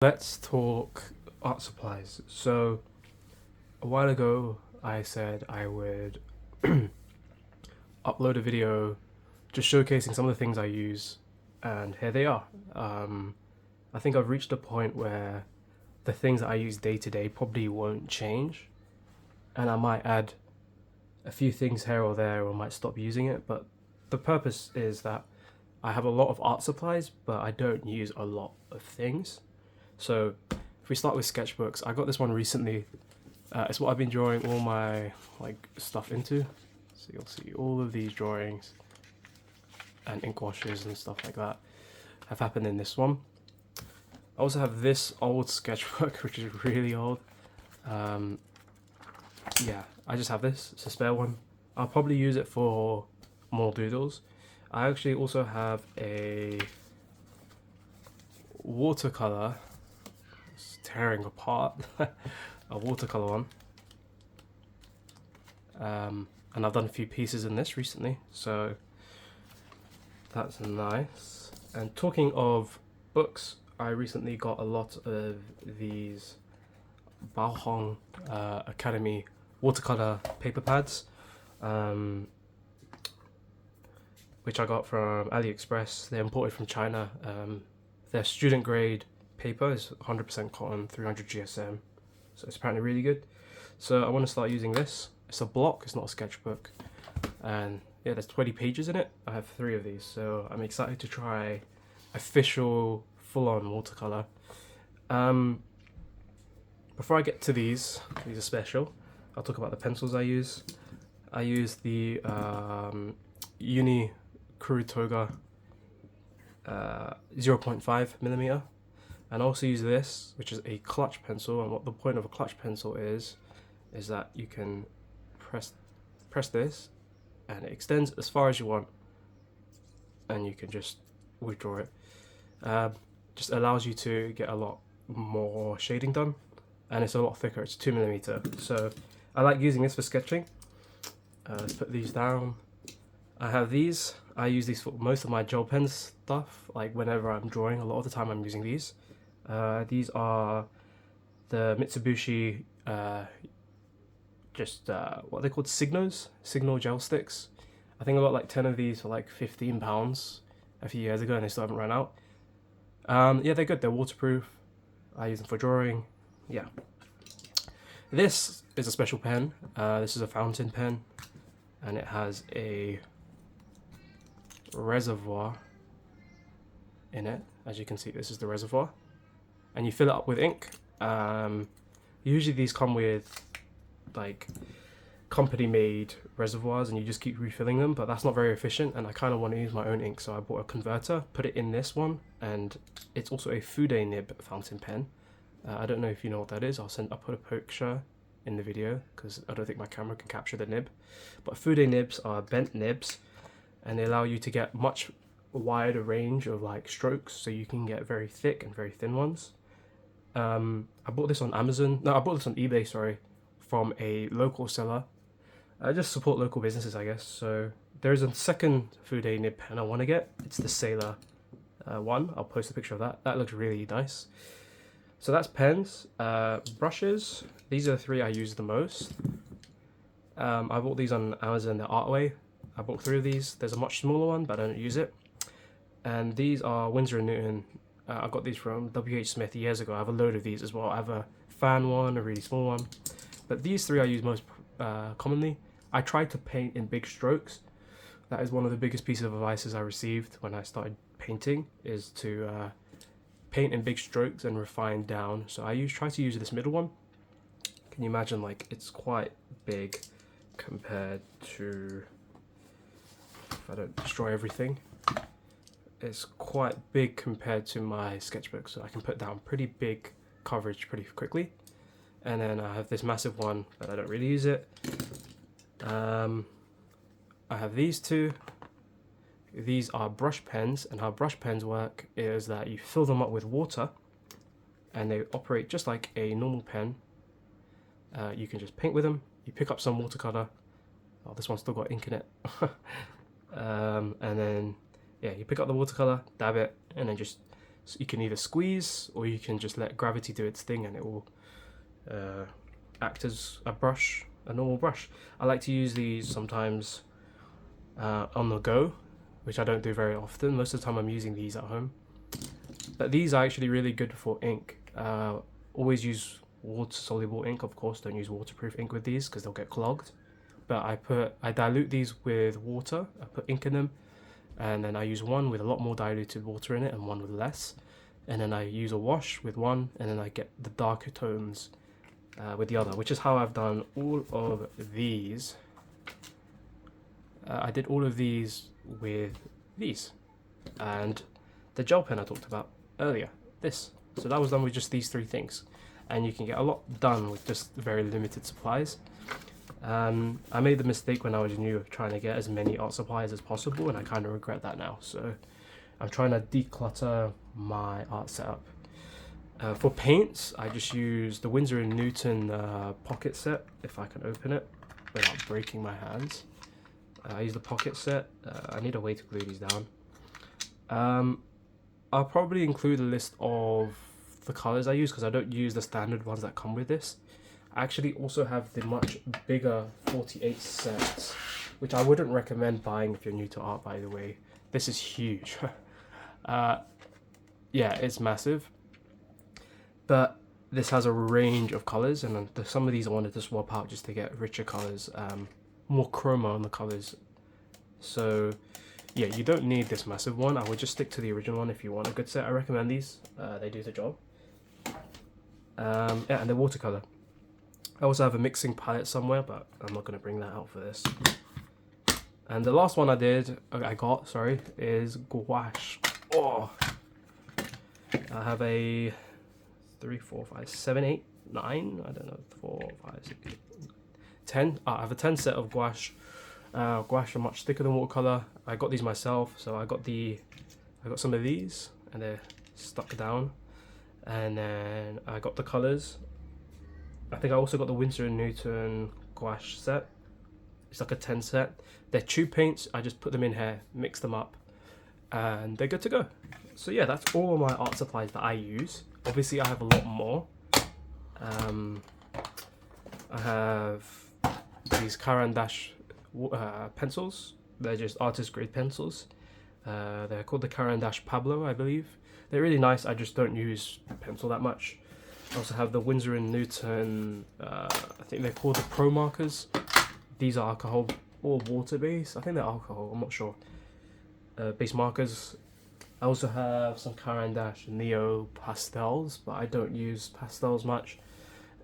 Let's talk art supplies. So, a while ago, I said I would upload a video just showcasing some of the things I use, and here they are. I think I've reached a point where the things that I use day to day probably won't change, and I might add a few things here or there, or might stop using it, but the purpose is that I have a lot of art supplies, but I don't use a lot of things. So if we start with sketchbooks, I got this one recently. It's what I've been drawing all my stuff into. So you'll see all of these drawings and ink washes and stuff like that have happened in this one. I also have this old sketchbook, which is really old. Yeah, I just have this. It's a spare one. I'll probably use it for more doodles. I actually also have a watercolor. It's tearing apart. A watercolor one. And I've done a few pieces in this recently, so that's nice. And talking of books, I recently got a lot of these Baohong Academy watercolor paper pads, which I got from AliExpress. They're imported from China. They're student grade paper, is 100% cotton, 300 GSM, so it's apparently really good. So I want to start using this. It's a block, it's not a sketchbook, and yeah, there's 20 pages in it. I have 3 of these, so I'm excited to try official full-on watercolor. Before I get to these are special. I'll talk about the pencils I use. I use the Uni Kurutoga 0.5mm, and I also use this, which is a clutch pencil. And what the point of a clutch pencil is that you can press this and it extends as far as you want, and you can just withdraw it. Just allows you to get a lot more shading done, and it's a lot thicker. It's 2mm, so I like using this for sketching. Let's put these down. I have these. I use these for most of my gel pen stuff, like whenever I'm drawing. A lot of the time I'm using these. These are the Mitsubishi what are they called? Signal gel sticks. I think I got like 10 of these for like £15 a few years ago, and they still haven't run out. Yeah, they're good. They're waterproof. I use them for drawing. Yeah. This is a special pen. This is a fountain pen, and it has a reservoir in it. As you can see, this is the reservoir, and you fill it up with ink. Usually these come with like company made reservoirs, and you just keep refilling them, but that's not very efficient, and I kind of want to use my own ink, so I bought a converter, put it in this one, and it's also a Fude nib fountain pen. I don't know if you know what that is. I'll put a picture in the video because I don't think my camera can capture the nib. But Fude nibs are bent nibs, and they allow you to get much wider range of like strokes, so you can get very thick and very thin ones. I bought this on Amazon. No, I bought this on eBay, sorry, from a local seller. I just support local businesses, I guess. So there's a second Fude nib pen I want to get. It's the Sailor one. I'll post a picture of that. That looks really nice. So that's pens. Brushes. These are the 3 I use the most. I bought these on Amazon, the Artway. I bought 3 of these. There's a much smaller one, but I don't use it. And these are Winsor & Newton. I got these from W.H. Smith years ago. I have a load of these as well. I have a fan one, a really small one. But these 3 I use most commonly. I try to paint in big strokes. That is one of the biggest pieces of advice I received when I started painting, is to paint in big strokes and refine down. So I try to use this middle one. Can you imagine, like, it's quite big compared to, if I don't destroy everything, it's quite big compared to my sketchbook, so I can put down pretty big coverage pretty quickly. And then I have this massive one, but I don't really use it. I have these 2. These are brush pens, and how brush pens work is that you fill them up with water, and they operate just like a normal pen. You can just paint with them. You pick up some watercolor. Oh, this one's still got ink in it. And then, yeah, you pick up the watercolor, dab it, and then just So you can either squeeze or you can just let gravity do its thing and it will act as a brush, a normal brush. I like to use these sometimes on the go, which I don't do very often. Most of the time I'm using these at home. But these are actually really good for ink. Always use water-soluble ink, of course. Don't use waterproof ink with these because they'll get clogged. But I dilute these with water. I put ink in them, and then I use one with a lot more diluted water in it and one with less. And then I use a wash with one, and then I get the darker tones with the other, which is how I've done all of these. I did all of these with these, and the gel pen I talked about earlier, this. So that was done with just these three things, and you can get a lot done with just very limited supplies. I made the mistake when I was new of trying to get as many art supplies as possible, and I kind of regret that now. So I'm trying to declutter my art setup. For paints, I just use the Winsor & Newton pocket set, if I can open it without breaking my hands. I use the pocket set. I need a way to glue these down. I'll probably include a list of the colours I use because I don't use the standard ones that come with this. I actually also have the much bigger 48 sets, which I wouldn't recommend buying if you're new to art, by the way. This is huge. Yeah, it's massive. But this has a range of colours, and some of these I wanted to swap out just to get richer colours, more chroma on the colours. So yeah, you don't need this massive one. I would just stick to the original one if you want a good set. I recommend these. They do the job. Yeah, and the watercolour. I also have a mixing palette somewhere, but I'm not going to bring that out for this. And the last one I got, is gouache. Oh, I have a 3, 4, 5, 7, 8, 9. I don't know, 4, 5, 6, 8, 10. I have a 10 set of gouache. Gouache are much thicker than watercolor. I got these myself, so I got some of these, and they're stuck down. And then I got the colors. I think I also got the Winsor & Newton gouache set. It's like a 10 set. They're tube paints. I just put them in here, mix them up, and they're good to go. So yeah, that's all of my art supplies that I use. Obviously I have a lot more. I have these Caran d'Ache pencils. They're just artist grade pencils. They're called the Caran d'Ache Pablo, I believe. They're really nice. I just don't use pencil that much. I also have the Winsor & Newton, I think they're called the Pro Markers. These are alcohol or water based. I think they're alcohol, I'm not sure. Base markers. I also have some Caran d'Ache Neo pastels, but I don't use pastels much.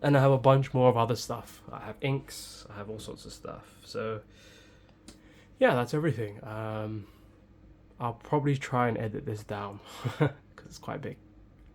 And I have a bunch more of other stuff. I have inks, I have all sorts of stuff. So yeah, that's everything. I'll probably try and edit this down because it's quite big.